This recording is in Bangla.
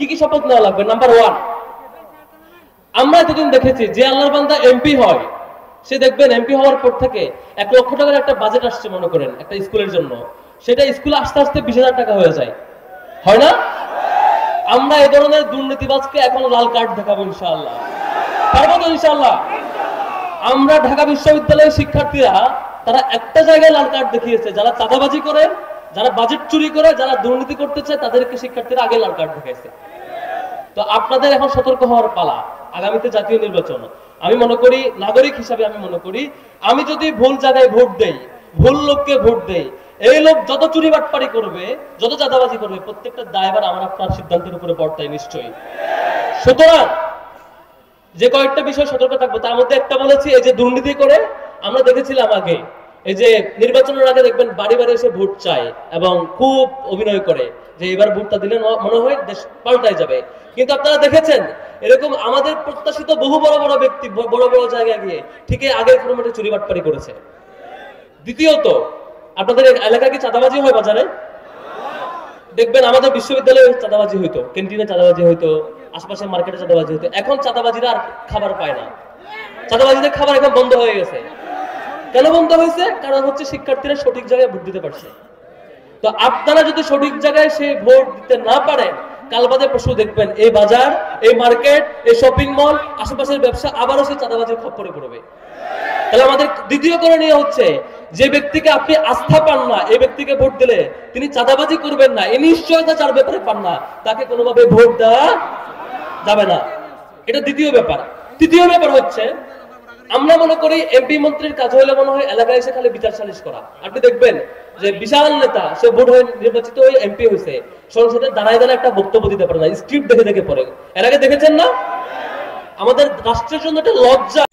কি কি শপথ নেওয়া লাগবে? নাম্বার 1, আমরা এতদিন দেখেছি যে আল্লাহর বান্দা এমপি হয়, সে দেখবেন এমপি হওয়ার পর থেকে 1 লক্ষ টাকার একটা বাজেট আসছে মনে করেন একটা স্কুলের জন্য, সেটা স্কুলে আস্তে আস্তে 20,000 টাকা হয়ে যায়, হয় না? আমরা এই ধরনের দুর্নীতিবাজকে এখন লাল কার্ড দেখাবো ইনশাআল্লাহ, পারবো তো ইনশাআল্লাহ? আমরা ঢাকা বিশ্ববিদ্যালয়ের শিক্ষার্থীরা তারা একটা জায়গায় লাল কার্ড দেখিয়েছে, যারা চাঁদাবাজি করে, যারা বাজেট চুরি করে, যারা দুর্নীতি করতে চায় তাদেরকে শিক্ষার্থীরা আগে লাল কার্ড দেখাইছে। তো আপনাদের এখন সতর্ক হওয়ার পালা। আগামীতে জাতীয় নির্বাচন, আমি মনে করি নাগরিক হিসাবে আমি মনে করি আমি যদি ভুল জায়গায় ভোট দেই, ভুল লোককে ভোট দেই, এই লোক যত চুরি বাটপারি করবে, যত চাঁদাবাজি করবে, প্রত্যেকটা দায়ভার আমার আপনার সিদ্ধান্তের উপরে বর্তায় নিশ্চয়ই। সুতরাং যে কয়েকটা বিষয় সতর্ক থাকবো, তার মধ্যে একটা বলেছি, এই যে দুর্নীতি করে আমরা দেখেছিলাম আগে, এই যে নির্বাচনের আগে দেখবেন বাড়ি বাড়ি এসে ভোট চায় এবং খুব অভিনয় করে যে এবার ভোটটা দিলে মনে হয় দেশ পাল্টায় যাবে। কিন্তু আপনারা দেখেছেন এরকম আমাদের প্রত্যাশিত বহু বড় বড় ব্যক্তি বড় বড় জায়গায় গিয়ে ঠিকই আগের ফরম্যাটে চুরি বাটপারি করেছে। দ্বিতীয়ত, আপনাদের এলাকায় কি চাঁদাবাজি হয় বাজারে? দেখবেন আমাদের বিশ্ববিদ্যালয়ে চাঁদাবাজি হইতো, ক্যান্টিনে চাঁদাবাজি হইতো, আশপাশের মার্কেটে চাঁদাবাজি হইতো। এখন চাঁদাবাজিরা আর খাবার পায় না, চাঁদাবাজিদের খাবার এখন বন্ধ হয়ে গেছে। কেন বন্ধ হয়েছে? কারণ হচ্ছে শিক্ষার্থীরা সঠিক জায়গায় ভোট দিতে পারছে। তো আপনারা যদি সঠিক জায়গায় সে ভোট দিতে না পারেন, কাল বাদে পরশু দেখবেন এই বাজার, এই মার্কেট, এই শপিং মল, আশেপাশের ব্যবসা আবারও সে চাঁদাবাজির খপ্পরে পড়বে। তাহলে আমাদের দ্বিতীয় করণীয় হচ্ছে, যে ব্যক্তিকে আপনি আস্থা পান না, এই ব্যক্তিকে ভোট দিলে তিনি চাঁদাবাজি করবেন না, এই নিশ্চয়তা যার ব্যাপারে পান না, তাকে কোনোভাবে ভোট দেওয়া যাবে না। এটা দ্বিতীয় ব্যাপার। তৃতীয় ব্যাপার হচ্ছে, আমরা মনে করি এমপি মন্ত্রীর কাজ হলে মনে হয় এলাকায় এসে খালি বিচার সালিশ করা। আপনি দেখবেন যে বিশাল নেতা, সে ভোট হয়ে নির্বাচিত হয়ে এমপি হয়েছে, সংসদে দাঁড়ায় দাঁড়ায় একটা বক্তব্য দিতে পারে না, স্ক্রিপ্ট দেখে দেখে পড়ে। এর আগে দেখেছেন না? আমাদের রাষ্ট্রের জন্য একটা লজ্জা।